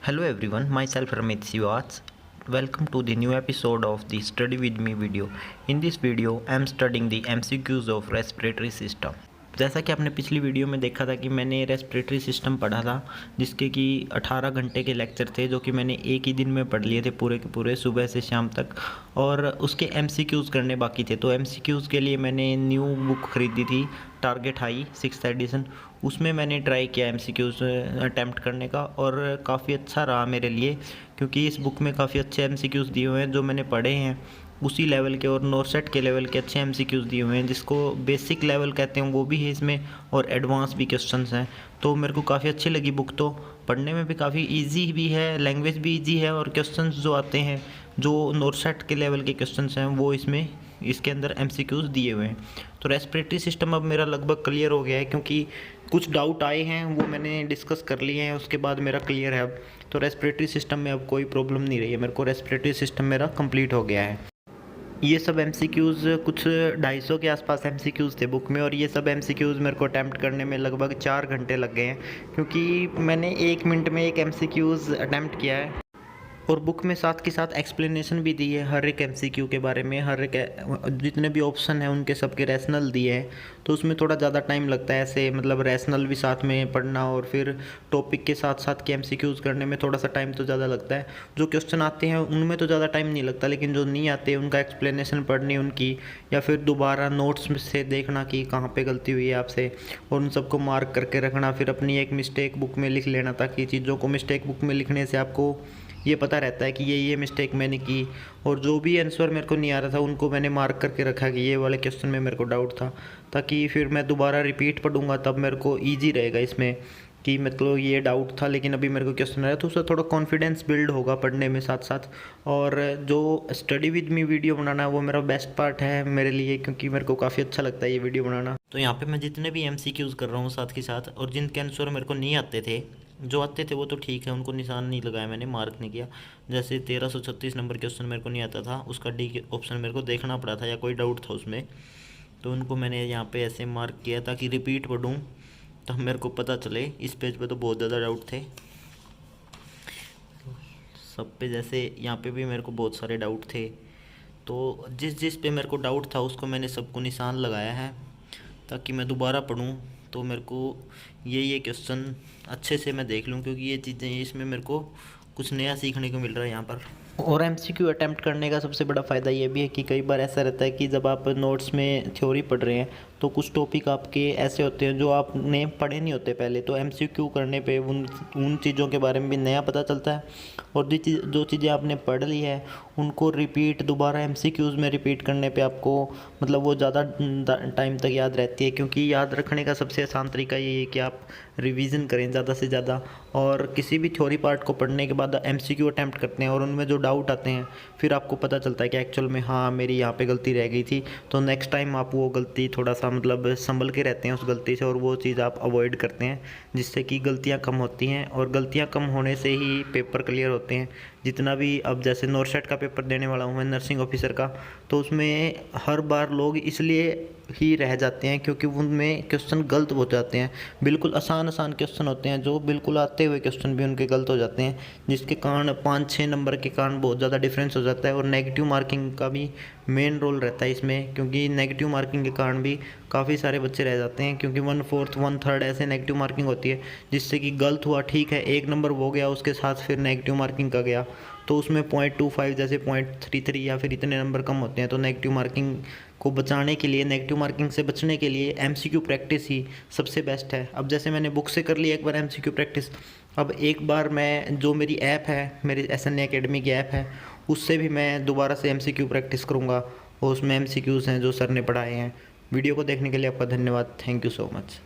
Hello everyone, myself Ramit Sivas. Welcome to the new episode of the Study With Me video. In this video, I am studying the MCQs of respiratory system. जैसा कि आपने पिछली video में देखा था कि मैंने respiratory system पढ़ा था, जिसके कि 18 घंटे के लेक्चर थे जो कि मैंने एक ही दिन में पढ़ लिए थे पूरे के पूरे, सुबह से शाम तक। और उसके एमसीक्यूज़ करने बाकी थे, तो एमसीक्यूज़ के लिए मैंने न्यू बुक खरीदी थी, टारगेट हाई 6th एडिशन। उसमें मैंने ट्राई किया एमसीक्यूज़ अटैम्प्ट करने का, और काफ़ी अच्छा रहा मेरे लिए, क्योंकि इस बुक में काफ़ी अच्छे एमसीक्यूज़ दिए हुए हैं जो मैंने पढ़े हैं उसी लेवल के, और नॉरसेट के लेवल के अच्छे एमसीक्यूज़ दिए हुए हैं, जिसको बेसिक लेवल कहते हैं वो भी है इसमें, और एडवांस भी क्वेश्चंस हैं। तो मेरे को काफ़ी अच्छी लगी बुक, तो पढ़ने में भी काफ़ी इजी भी है, लैंग्वेज भी इजी है, और क्वेश्चंस जो आते हैं जो नॉरसेट के लेवल के क्वेश्चंस हैं वो इसके अंदर एमसीक्यूज़ दिए हुए हैं। तो रेस्पिरेटरी सिस्टम अब मेरा लगभग क्लियर हो गया है, क्योंकि कुछ डाउट आए हैं वो मैंने डिस्कस कर लिए हैं, उसके बाद मेरा क्लियर है अब। तो रेस्पिरेटरी सिस्टम में अब कोई प्रॉब्लम नहीं रही है मेरे को, रेस्पिरेटरी सिस्टम मेरा कंप्लीट हो गया है। ये सब एमसीक्यूज़ कुछ 250 के आसपास एमसीक्यूज़ थे बुक में, और ये सब एमसीक्यूज़ मेरे को अटैम्प्ट करने में लगभग 4 घंटे लग गए हैं, क्योंकि मैंने 1 मिनट में एक एमसीक्यूज़ अटैम्प्ट किया है। और बुक में साथ के साथ एक्सप्लेनेशन भी दी है हर एक एमसीक्यू के बारे में, हर एक जितने भी ऑप्शन हैं उनके सबके रैशनल दिए हैं। तो उसमें थोड़ा ज़्यादा टाइम लगता है ऐसे, मतलब रैशनल भी साथ में पढ़ना और फिर टॉपिक के साथ साथ के एमसीक्यूज़ करने में थोड़ा सा टाइम तो ज़्यादा लगता है। जो क्वेश्चन आते हैं उनमें तो ज़्यादा टाइम नहीं लगता, लेकिन जो नहीं आते उनका एक्सप्लेनेशन पढ़नी उनकी, या फिर दोबारा नोट्स से देखना कि कहाँ पे गलती हुई है आपसे, और उन सबको मार्क करके रखना, फिर अपनी एक मिस्टेक बुक में लिख लेना, ताकि चीज़ों को मिस्टेक बुक में लिखने से आपको ये पता रहता है कि ये मिस्टेक मैंने की। और जो भी आंसर मेरे को नहीं आ रहा था उनको मैंने मार्क करके रखा कि ये वाले क्वेश्चन में मेरे को डाउट था, ताकि फिर मैं दोबारा रिपीट पढ़ूंगा तब मेरे को ईजी रहेगा इसमें, कि मतलब ये डाउट था लेकिन अभी मेरे को क्वेश्चन आया, तो उससे थोड़ा कॉन्फिडेंस बिल्ड होगा पढ़ने में साथ साथ। और जो स्टडी विद मी वीडियो बनाना है वो मेरा बेस्ट पार्ट है मेरे लिए, क्योंकि मेरे को काफ़ी अच्छा लगता है ये वीडियो बनाना। तो यहाँ पे मैं जितने भी एमसीक्यूज़ कर रहा हूँ साथ के साथ, और जिनके आंसर मेरे को नहीं आते थे, जो आते थे वो तो ठीक है, उनको निशान नहीं लगाया मैंने, मार्क नहीं किया। जैसे 1336 नंबर क्वेश्चन मेरे को नहीं आता था, उसका डी ऑप्शन मेरे को देखना पड़ा था, या कोई डाउट था उसमें, तो उनको मैंने यहाँ पे ऐसे मार्क किया ताकि रिपीट पढ़ूँ तब मेरे को पता चले। इस पेज पे तो बहुत ज़्यादा डाउट थे सब पे, जैसे यहाँ पे भी मेरे को बहुत सारे डाउट थे, तो जिस पे मेरे को डाउट था उसको मैंने सबको निशान लगाया है, ताकि मैं दोबारा पढ़ूँ तो मेरे को ये क्वेश्चन अच्छे से मैं देख लूँ, क्योंकि ये चीज़ें इसमें मेरे को कुछ नया सीखने को मिल रहा है यहाँ पर। और एमसीक्यू अटैम्प्ट करने का सबसे बड़ा फ़ायदा ये भी है कि कई बार ऐसा रहता है कि जब आप नोट्स में थ्योरी पढ़ रहे हैं तो कुछ टॉपिक आपके ऐसे होते हैं जो आपने पढ़े नहीं होते पहले, तो एमसीक्यू करने पे उन चीज़ों के बारे में भी नया पता चलता है, और जो चीज़ें आपने पढ़ ली है उनको रिपीट दोबारा एमसीक्यूज़ में रिपीट करने पे आपको मतलब वो ज़्यादा टाइम तक याद रहती है। क्योंकि याद रखने का सबसे आसान तरीका ये है कि आप रिवीजन करें ज़्यादा से ज़्यादा, और किसी भी थ्योरी पार्ट को पढ़ने के बाद एमसीक्यू अटैम्प्ट करते हैं और उनमें जो डाउट आते हैं फिर आपको पता चलता है कि एक्चुअल में हाँ मेरी यहाँ पे गलती रह गई थी, तो नेक्स्ट टाइम आप वो गलती थोड़ा सा मतलब संभल के रहते हैं उस गलती से, और वो चीज़ आप अवॉइड करते हैं, जिससे कि गलतियाँ कम होती हैं, और गलतियाँ कम होने से ही पेपर क्लियर होते हैं। जितना भी अब जैसे नॉरसेट का पेपर देने वाला हूँ मैं, नर्सिंग ऑफिसर का, तो उसमें हर बार लोग इसलिए ही रह जाते हैं क्योंकि उनमें क्वेश्चन गलत हो जाते हैं। बिल्कुल आसान क्वेश्चन होते हैं जो बिल्कुल आते हुए क्वेश्चन भी उनके गलत हो जाते हैं, जिसके कारण 5-6 नंबर के कारण बहुत ज़्यादा डिफरेंस हो जाता है। और नेगेटिव मार्किंग का भी मेन रोल रहता है इसमें, क्योंकि नेगेटिव मार्किंग के कारण भी काफ़ी सारे बच्चे रह जाते हैं, क्योंकि 1/4 1/3 ऐसे नेगेटिव मार्किंग होती है, जिससे कि गलत हुआ ठीक है 1 नंबर हो गया, उसके साथ फिर नेगेटिव मार्किंग का गया, तो उसमें 0.25 जैसे 0.33 या फिर इतने नंबर कम होते हैं। तो नेगेटिव मार्किंग को बचाने के लिए, नेगेटिव मार्किंग से बचने के लिए एमसीक्यू प्रैक्टिस ही सबसे बेस्ट है। अब जैसे मैंने बुक से कर ली एक बार एमसीक्यू प्रैक्टिस, अब एक बार मैं जो मेरी ऐप है, मेरी SNA अकेडमी की ऐप है, उससे भी मैं दोबारा से एमसीक्यू प्रैक्टिस करूँगा, और उसमें एमसीक्यूज़ हैं जो सर ने पढ़ाए हैं। वीडियो को देखने के लिए आपका धन्यवाद। Thank you so much.